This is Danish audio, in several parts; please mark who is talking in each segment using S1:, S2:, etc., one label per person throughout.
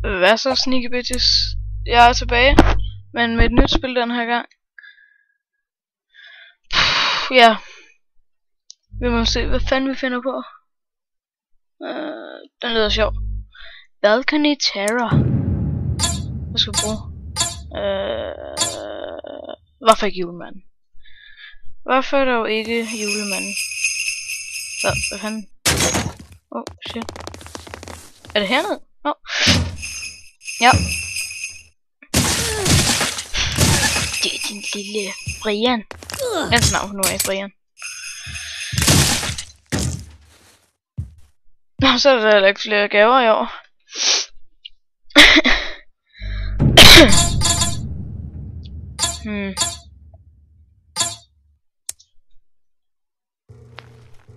S1: Hvad så, Sneaky Bitches? Jeg er tilbage, men med et nyt spil den her gang. Ja. Vi må se, hvad fanden vi finder på. Den lyder sjov. Balcony Terror. Hvad skal vi bruge? Hvorfor ikke julemanden? Hvorfor dog ikke julemanden? Hvad fanden? Oh, shit. Er det hernede? Oh. Ja. Det er din lille Brian. Hans navn nu er Brian. Nå, så er der heller ikke flere gaver i år.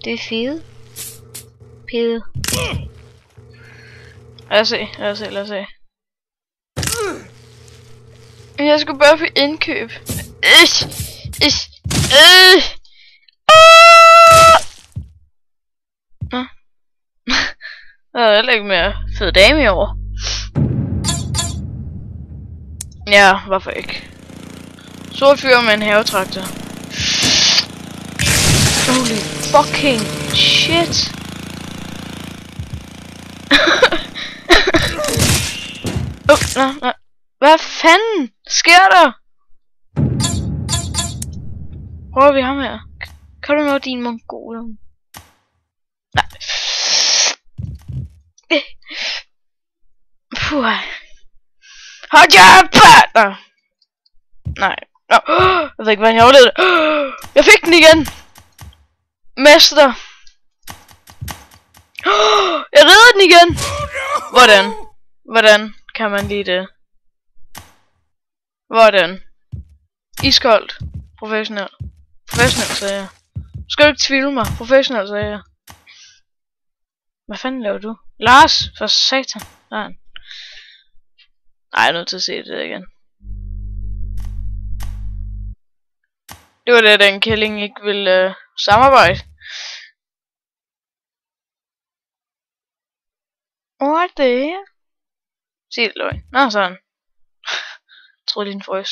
S1: Det er fede. Pede. Lad os se. Jeg skal bare få indkøb. Nå. Der er heller ikke mere fed dame i år. Ja, hvorfor ikke? Sort fyr med en havetraktor. Holy fucking shit. Nej. Hvad fanden sker der? Prøver vi ham her? Kan du nå din mongol? Nej. Puh. Hold jer batter! Nej. Jeg ved ikke, hvordan jeg overlevede det. Jeg fik den igen! Mester! Jeg redder den igen! Hvordan kan man lide det? Hvordan? Iskoldt. Professionel. Professionel, sagde jeg. Skal du ikke tvivle mig? Professionel, sagde jeg. Hvad fanden laver du? Lars! For satan. Nej, jeg er nødt til at se det igen. Det var det, den kælling ikke ville samarbejde. Hvad er det? Sig det, løgn. Nå, sådan. Jeg troede, din frøs.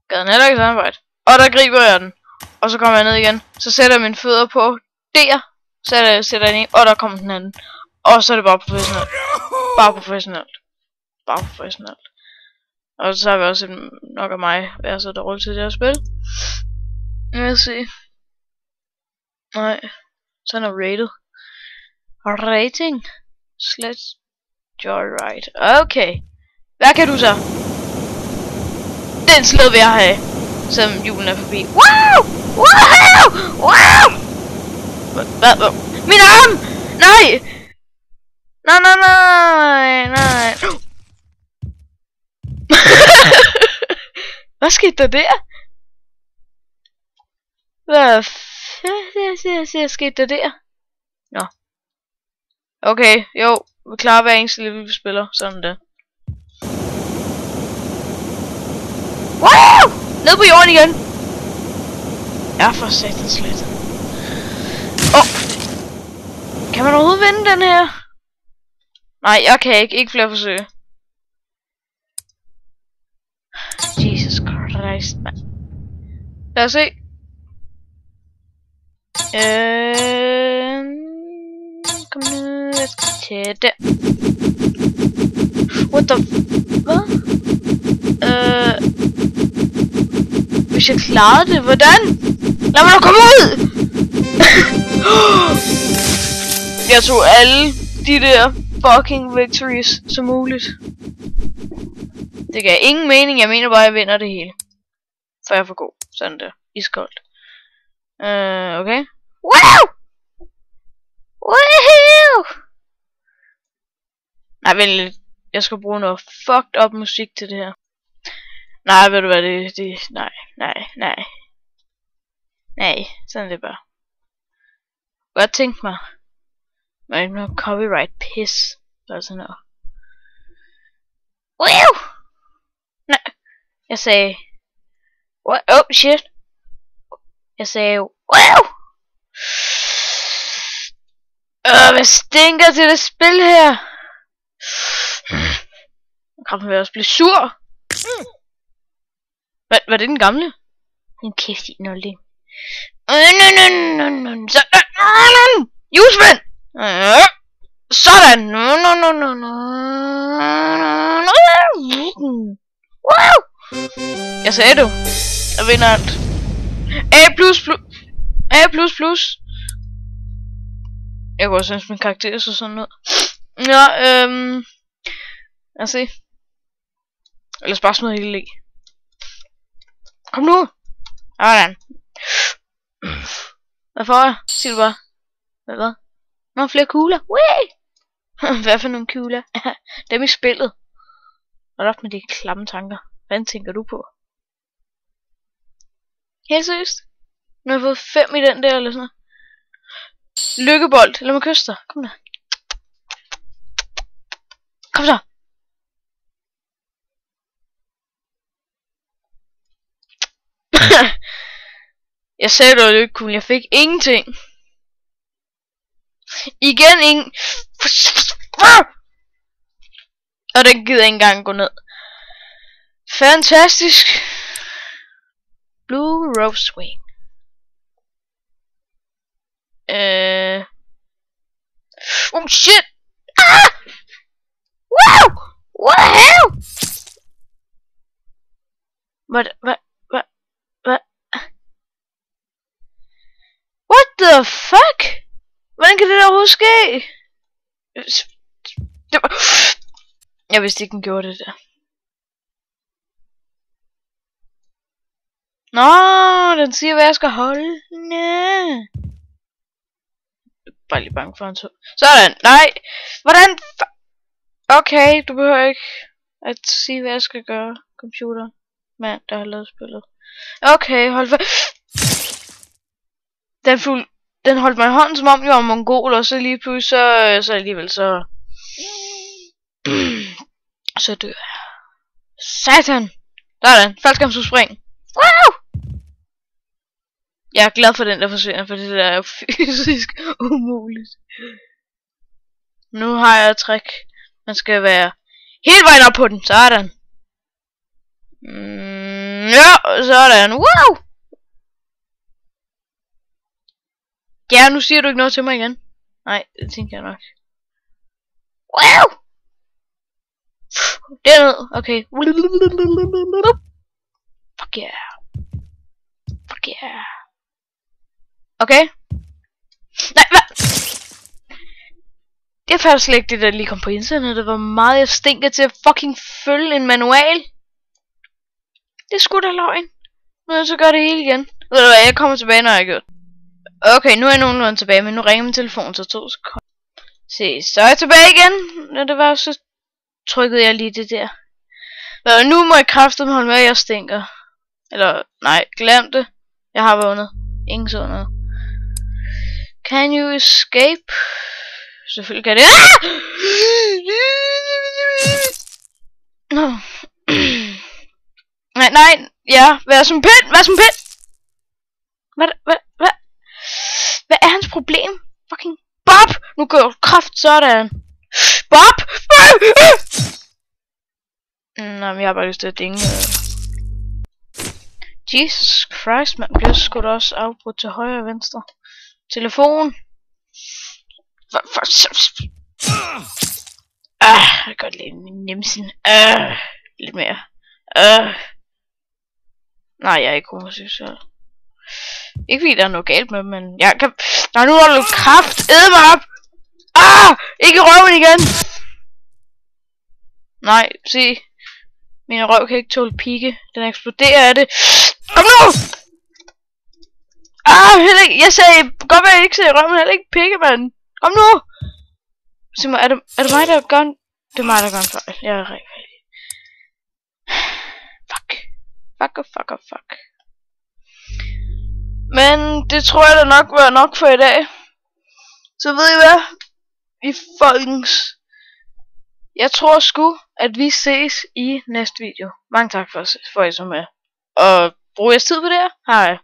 S1: Gad den heller ikke samarbejde. Og der griber jeg den. Og så kommer jeg ned igen. Så sætter jeg mine fødder på der. Så sætter jeg den i, og der kommer den anden. Og så er det bare professionelt. Bare professionelt. Og så har vi også nok af mig været så dårlig til det her spil. Jeg vil se. Nej. Sådan er rated. Rating. Slet. Joyride. Okay. Hvad kan du så? Den sled vil jeg have. Selvom julen er forbi. Wow! Wow! Wow! Hvad? Min arm! Nej! Nej. Hvad skete der? Hvad skete der? Nå. Okay, jo. Vi klarer hver eneste lille vi spiller. Sådan det. Wow! Ned på jorden igen! Ja, for satans lidt. Kan man overhovedet vinde den her? Nej, jeg kan ikke. Ikke flere forsøg. Jesus Christ, man. Lad os se. Kom nu, jeg skal til der. What the... Hvad? Hvis jeg klarede det, hvordan? Lad mig nu komme ud! Jeg tog alle de der fucking victories som muligt. Det gav ingen mening, jeg mener bare, at jeg vinder det hele. For jeg er for god. Sådan der. Iskoldt. Okay. Wow! Woohoo! Nej, vel, jeg skal bruge noget fucked up musik til det her. Nej, ved du hvad, nej, sådan er det bare. Godt tænkt mig. Men noget copyright piss. Eller sådan noget. Wow! Nej, jeg sagde... What? Oh, shit. Jeg sagde... Wow! Hvad stinker til det spil her? Kraften vil også blive sur. Hvad er det den gamle? En kæft i nulling. Jusvend! Sådan! Wow! Jeg sagde du. Jeg vinder alt. A++. Jeg kunne også synes min karakter så sådan noget. Ja, lad os se. Ellers bare smide hele i. Kom nu! Sådan. Hvad får jeg? Sig du bare. Hvad? Nogle flere kugler. Wee! Hvad for nogle kugler? Dem i spillet. Hold op med de klamme tanker. Hvad tænker du på? Helt seriøst? Nu har jeg fået 5 i den der eller sådan noget. Lykkebold. Lad mig kysse dig. Kom der. Kom så. Jeg sagde det var lykkekugle. Jeg fik ingenting. Igen ingen. Og den gider ikke engang gå ned. Fantastisk. Blue Rose Swing. Oh shit! Ah! Wow! What the hell? What? What the fuck? Hvordan kan det der overhovedet ske? Jeg vidste ikke, den gjorde det der. Nå, den siger, hvad jeg skal holde. Næh. Bare lige bange for en to. Sådan, nej. Hvordan? Okay, du behøver ikke at sige, hvad jeg skal gøre. Computer. Mand, der har lavet spillet. Okay, hold for. Den holdt mig i hånden, som om jeg var mongol, og så lige pludselig, så alligevel så... så dør jeg. Satan! Sådan, faldskærmsudspring. Wow! Jeg er glad for den der forsvinder, for det der er jo fysisk umuligt. Nu har jeg et trick. Man skal være helt vejen op på den. Sådan. Ja, sådan. Wow! Ja, nu siger du ikke noget til mig igen. Nej, det tænker jeg nok. Wow! Derned, okay. Fuck yeah. Fuck yeah. Okay. Nej, hvad? Det er faktisk slet ikke det, der lige kom på internettet. Hvor meget jeg stinker til at fucking følge en manual. Det er sgu da løgn. Nu er jeg så gør det hele igen. Ved du hvad, jeg kommer tilbage, når jeg har gjort. Okay, nu er jeg nogenlunde tilbage, men nu ringer min telefon, så 2 sekunder. Se, så er jeg tilbage igen. Når det var, så trykkede jeg lige det der. Men nu må jeg kraftedeme holde med, at jeg stinker. Eller, nej, glem det. Jeg har vundet. Ingen sådan noget. Can you escape? Selvfølgelig kan det. Nej, ja, vær som pind, Hvad er hans problem? Fucking Bob! Nu går jeg kraft sådan. Bob! Nej, men jeg har bare lyst til at dinge. Jesus Christ, man bliver sgu da også afbrudt til højre og venstre. Telefon. Jeg kan godt lide min nemsen. Lidt mere. Nej, jeg er ikke homoseksuel. Ikke fordi der er noget galt med dem, men jeg kan... Nej, nu har du kraft. Æd mig op. Ikke røven igen. Nej, se. Min røv kan ikke tåle pigge. Den eksploderer af det. Kom nu! Heller ikke. Jeg sagde godt, at jeg ikke sagde røv, men heller ikke pigge, mand. Kom nu! Sig mig, er det mig, der gør en... Det er mig, der gør en fejl. Jeg er rigtig. Fuck. Men det tror jeg da nok var nok for i dag. Så ved I hvad? Jeg tror sgu, at vi ses i næste video. Mange tak for at I så med. Og brug jeres tid på det her. Hej.